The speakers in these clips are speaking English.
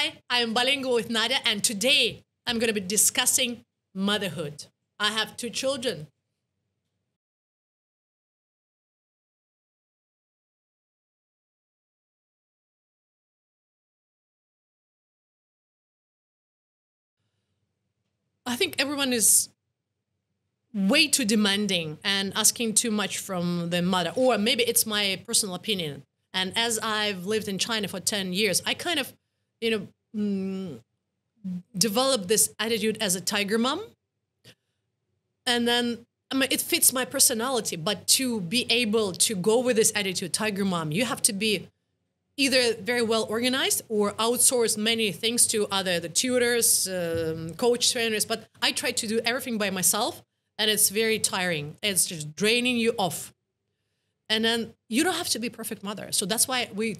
Hi, I'm Bilingual with Nadya, and today I'm going to be discussing motherhood. I have two children. I think everyone is way too demanding and asking too much from the mother, or maybe it's my personal opinion. And as I've lived in China for 10 years, I kind of, you know, developed this attitude as a tiger mom. And then it fits my personality. But to be able to go with this attitude, tiger mom, you have to be either very well organized or outsource many things to other the tutors, coach trainers. But I try to do everything by myself, and it's very tiring. It's just draining you off. And then you don't have to be a perfect mother. So that's why we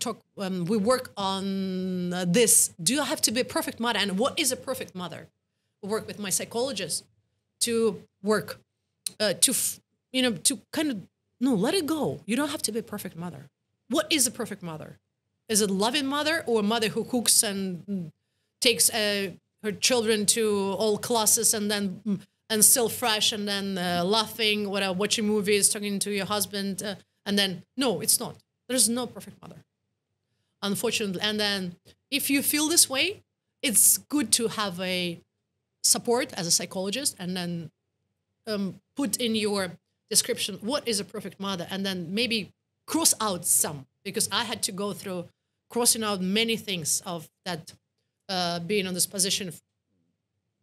work on this. Do you have to be a perfect mother? And what is a perfect mother? We work with my psychologist to work, to kind of, no, let it go. You don't have to be a perfect mother. What is a perfect mother? Is it a loving mother or a mother who cooks and takes her children to all classes and still fresh and then laughing, watching movies, talking to your husband, and then no, it's not. There's no perfect mother, unfortunately. And then if you feel this way, it's good to have a support as a psychologist, and then put in your description what is a perfect mother, and then maybe cross out some, because I had to go through crossing out many things of that, being on this position.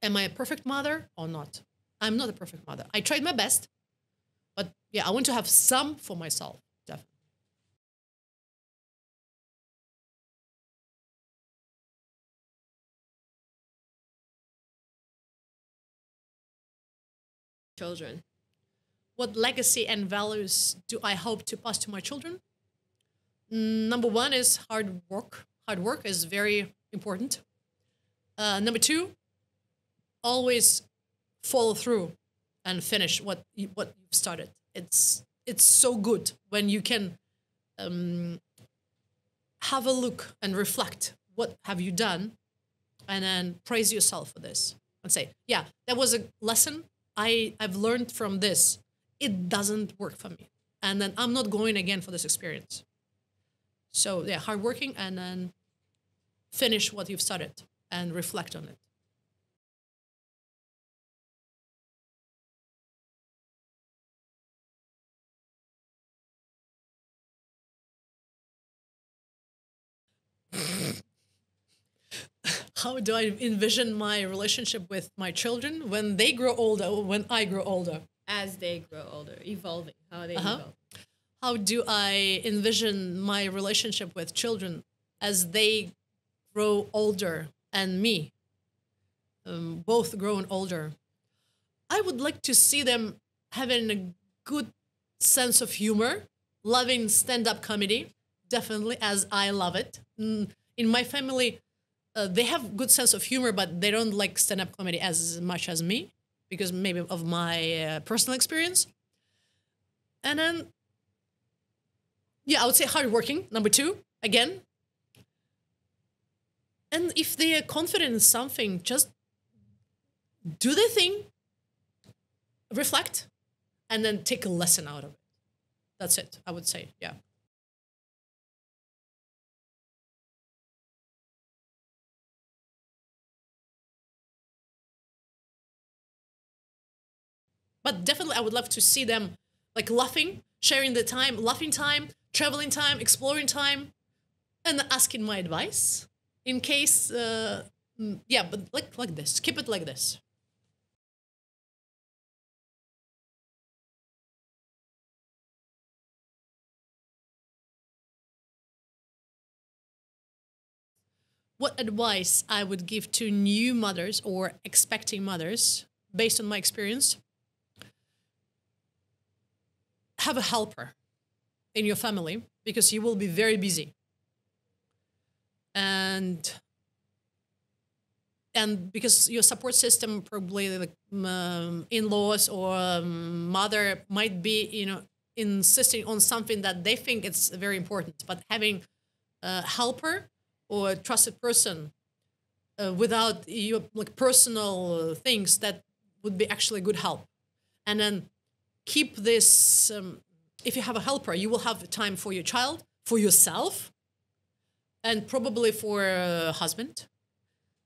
Am I a perfect mother or not? I'm not a perfect mother. I tried my best, but yeah, I want to have some for myself, definitely. Children. What legacy and values do I hope to pass to my children? Number one is hard work. Hard work is very important. Number two, always follow through and finish what you've started. It's so good when you can have a look and reflect what have you done, and then praise yourself for this and say, yeah, that was a lesson I've learned from this. It doesn't work for me, and then I'm not going again for this experience. So yeah, hardworking, and then finish what you've started and reflect on it. How do I envision my relationship with my children when they grow older, or when I grow older? As they grow older, evolving, how they Uh-huh. evolve. How do I envision my relationship with children as they grow older and me, both grown older? I would like to see them having a good sense of humor, loving stand-up comedy, definitely as I love it. In my family, they have good sense of humor, but they don't like stand-up comedy as much as me, because maybe of my personal experience. And then, yeah, I would say hardworking. Number two, again. And if they are confident in something, just do the thing, reflect, and then take a lesson out of it. That's it, I would say. Yeah. But definitely, I would love to see them like laughing, sharing the time, laughing time, traveling time, exploring time, and asking my advice in case. Yeah, but like this, keep it like this. What advice I would give to new mothers or expecting mothers, based on my experience? Have a helper in your family, because you will be very busy, and because your support system, probably like in-laws or mother, might be insisting on something that they think it's very important, but having a helper or a trusted person without your like personal things that would be actually good help. And then keep this. If you have a helper, you will have time for your child, for yourself, and probably for a husband.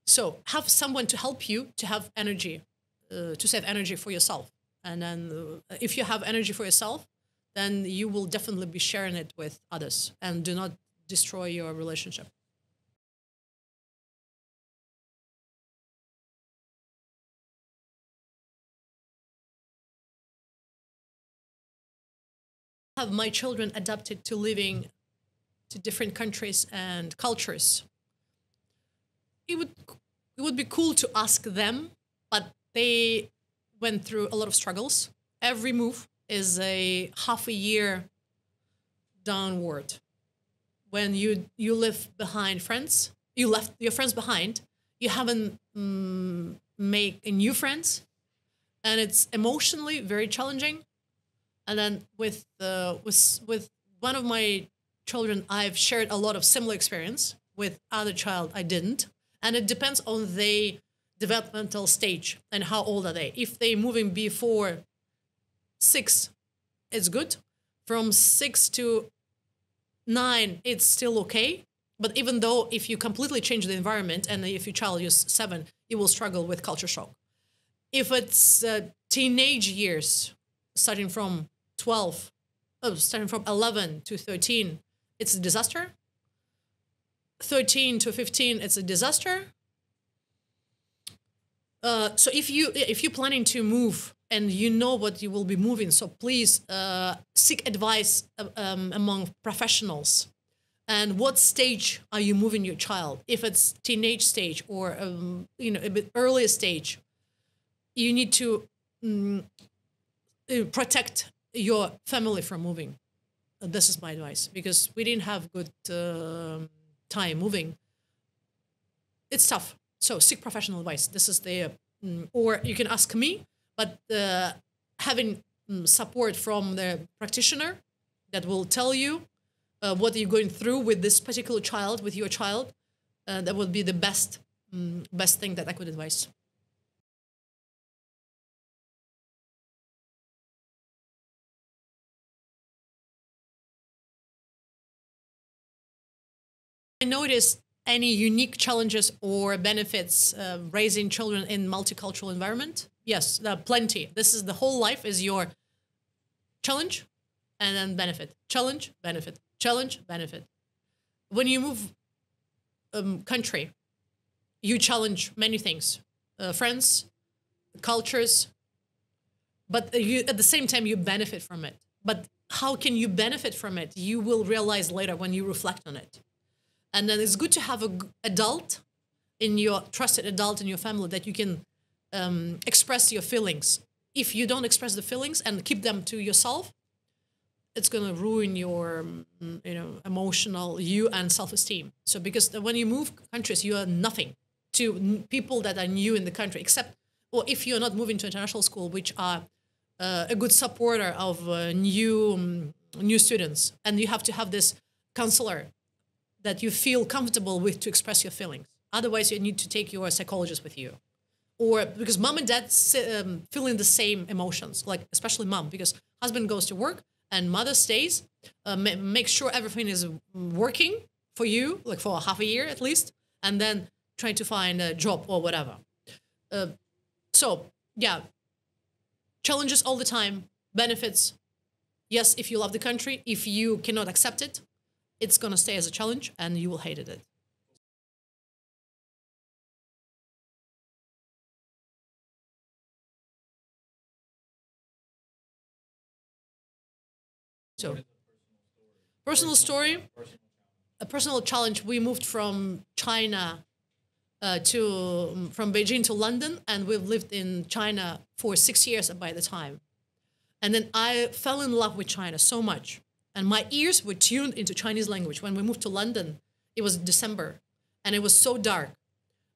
So have someone to help you to have energy, to save energy for yourself. And then if you have energy for yourself, then you will definitely be sharing it with others and do not destroy your relationship. Have my children adapted to living to different countries and cultures? It would it would be cool to ask them, but they went through a lot of struggles. Every move is a half a year downward. When you live behind friends, you left your friends behind. You haven't make new friends, and it's emotionally very challenging. And then with one of my children, I've shared a lot of similar experience. With other child, I didn't, and it depends on the developmental stage and how old are they. If they moving before 6, it's good. From 6 to 9, it's still okay. But even though if you completely change the environment and if your child is 7, you will struggle with culture shock. If it's teenage years, starting from 12, starting from 11 to 13, it's a disaster. 13 to 15, it's a disaster. So if you're planning to move and you know what you will be moving, so please seek advice among professionals. And what stage are you moving your child? If it's teenage stage or a bit earlier stage, you need to protect your family from moving. This is my advice, because we didn't have good time moving. It's tough. So seek professional advice. This is the, or you can ask me, but having support from the practitioner that will tell you what you're going through with this particular child, with your child, that would be the best thing that I could advise. I noticed any unique challenges or benefits raising children in multicultural environment? Yes, plenty. This is the whole life is your challenge and then benefit. Challenge, benefit. Challenge, benefit. When you move country, you challenge many things, friends, cultures, but you at the same time you benefit from it. But how can you benefit from it? You will realize later when you reflect on it. And then it's good to have an adult in your trusted adult in your family that you can express your feelings. If you don't express the feelings and keep them to yourself, it's going to ruin your emotional you and self-esteem. So because when you move countries, you are nothing to people that are new in the country, except, or if you're not moving to international school, which are a good supporter of new students, and you have to have this counselor that you feel comfortable with to express your feelings. Otherwise, you need to take your psychologist with you, or because mom and dad feeling the same emotions, like especially mom, because husband goes to work and mother stays, make sure everything is working for you, like for half a year at least, and then trying to find a job or whatever. So yeah, challenges all the time, benefits. Yes, if you love the country, if you cannot accept it, it's going to stay as a challenge and you will hate it. So, personal story, a personal challenge. We moved from China from Beijing to London, and we've lived in China for 6 years by the time. And then I fell in love with China so much, and my ears were tuned into Chinese language. When we moved to London, it was December, and it was so dark.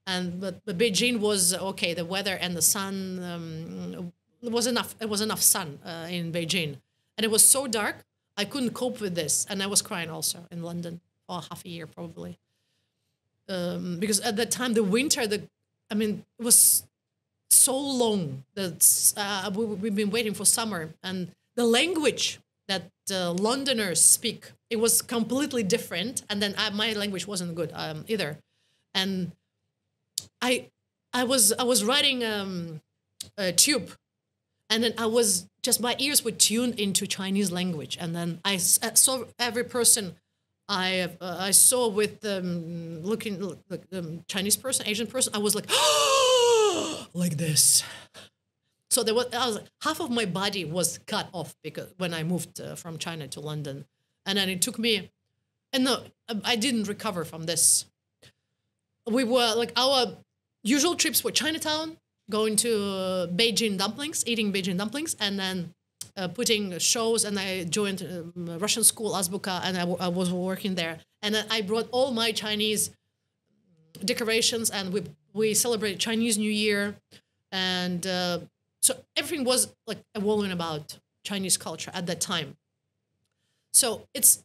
But Beijing was okay. The weather and the sun it was enough. It was enough sun in Beijing, and it was so dark. I couldn't cope with this, and I was crying also in London for half a year probably. because at that time the winter, I mean, it was so long that we've been waiting for summer, and the language that Londoners speak, it was completely different, and then my language wasn't good either, and I I was riding a tube, and then I was just my ears were tuned into Chinese language, and then I saw every person I saw with looking like Chinese person, Asian person. I was like like this. So I was half of my body was cut off because when I moved from China to London, and then it took me, and no, I didn't recover from this. We were like our usual trips were Chinatown, going to Beijing dumplings, eating Beijing dumplings, and then putting shows. And I joined Russian school Azbuka, and I was working there. And then I brought all my Chinese decorations, and we celebrated Chinese New Year, and so everything was like evolving about Chinese culture at that time. So it's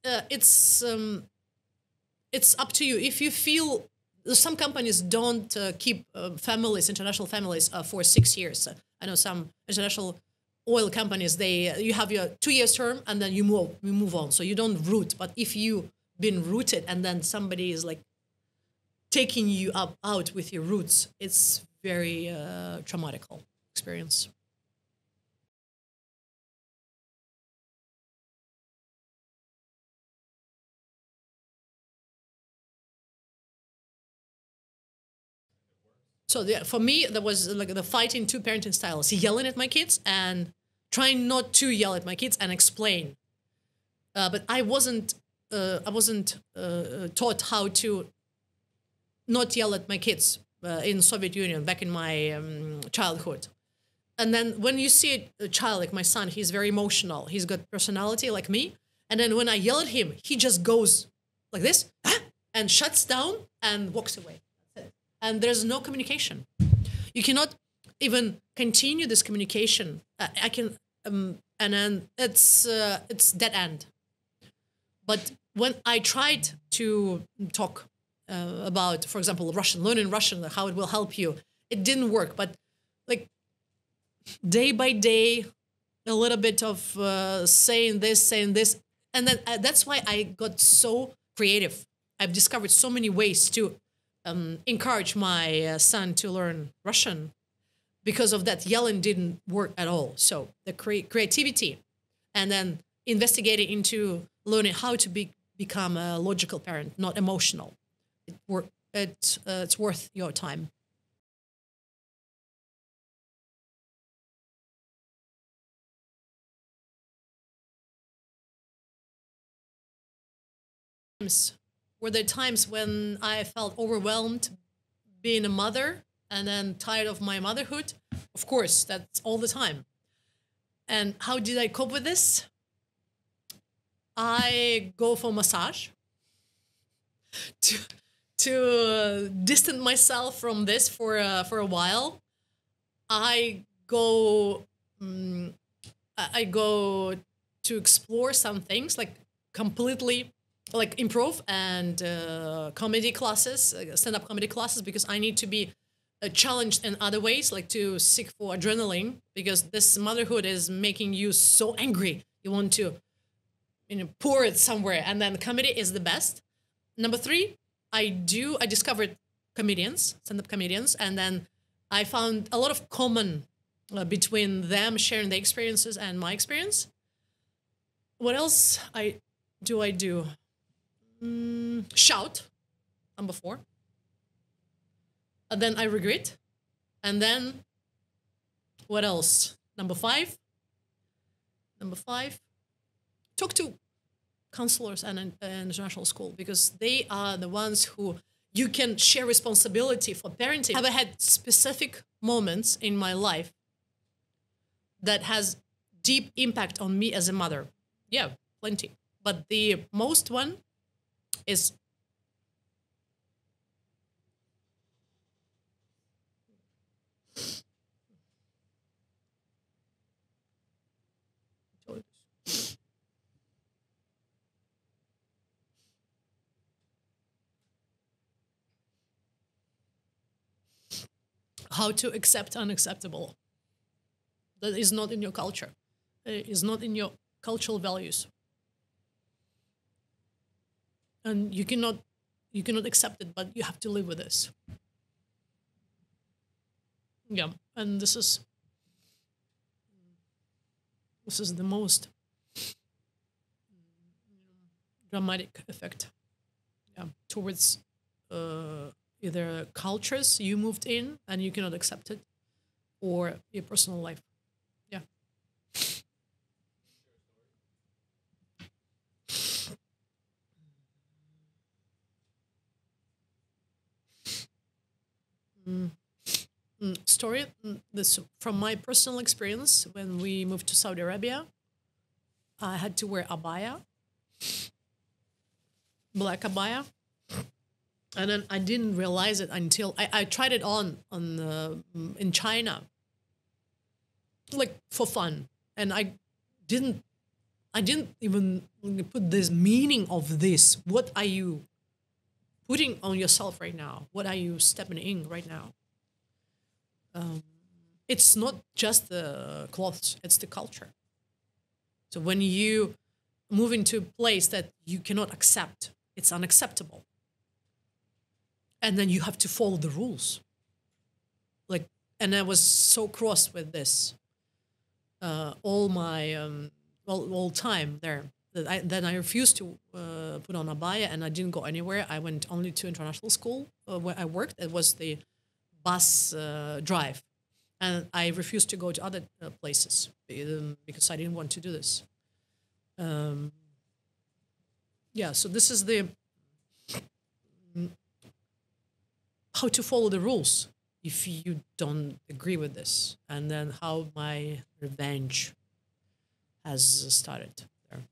up to you if you feel. Some companies don't keep families, international families, for 6 years. I know some international oil companies, you have your 2 years term and then you move on. So you don't root. But if you been rooted and then somebody is like taking you out with your roots, it's very traumatical experience. So for me, there was like the fighting two parenting styles: yelling at my kids and trying not to yell at my kids and explain. But I wasn't taught how to not yell at my kids in Soviet Union back in my childhood. And then when you see a child like my son, he's very emotional. He's got personality like me. And then when I yell at him, he just goes like this and shuts down and walks away. And there's no communication. You cannot even continue this communication. I can, and then it's dead end. But when I tried to talk about, for example, learning Russian, how it will help you, it didn't work. But like day by day, a little bit of saying this, and then that's why I got so creative. I've discovered so many ways to encourage my son to learn Russian. Because of that, yelling didn't work at all. So the creativity, and then investigating into learning how to become a logical parent, not emotional. It's worth your time. Were there times when I felt overwhelmed being a mother and then tired of my motherhood? Of course, that's all the time. And how did I cope with this? I go for massage to distance myself from this for a while. I go I go to explore some things like completely like improv and comedy classes, stand-up comedy classes, because I need to be challenged in other ways, like to seek for adrenaline, because this motherhood is making you so angry. You want to pour it somewhere, and then comedy is the best. Number three, I discovered comedians, stand-up comedians, and then I found a lot of common between them sharing their experiences and my experience. What else I do? Shout, number four. And then I regret. And then what else? Number five. Talk to counselors and international school, because they are the ones who you can share responsibility for parenting. Have I had specific moments in my life that has deep impact on me as a mother? Yeah, plenty. But the most one is how to accept unacceptable. That is not in your culture. It is not in your cultural values. And you cannot accept it, but you have to live with this. Yeah, and this is the most dramatic effect, yeah, towards either cultures you moved in and you cannot accept it, or your personal life. Yeah. Story. This from my personal experience. When we moved to Saudi Arabia, I had to wear abaya, black abaya, and then I didn't realize it until I tried it on in China, like for fun, and didn't I didn't even put this meaning of this. What are you putting on yourself right now? What are you stepping in right now? It's not just the clothes, it's the culture. So when you move into a place that you cannot accept, it's unacceptable. And then you have to follow the rules. Like, and I was so cross with this all my all time there. Then I refused to put on abaya, and I didn't go anywhere. I went only to international school where I worked. It was the bus drive, and I refused to go to other places because I didn't want to do this. Yeah, so this is the how to follow the rules if you don't agree with this, and then how my revenge has started there.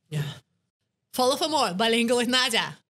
Yeah. Follow for more. Bilingual with Nadya.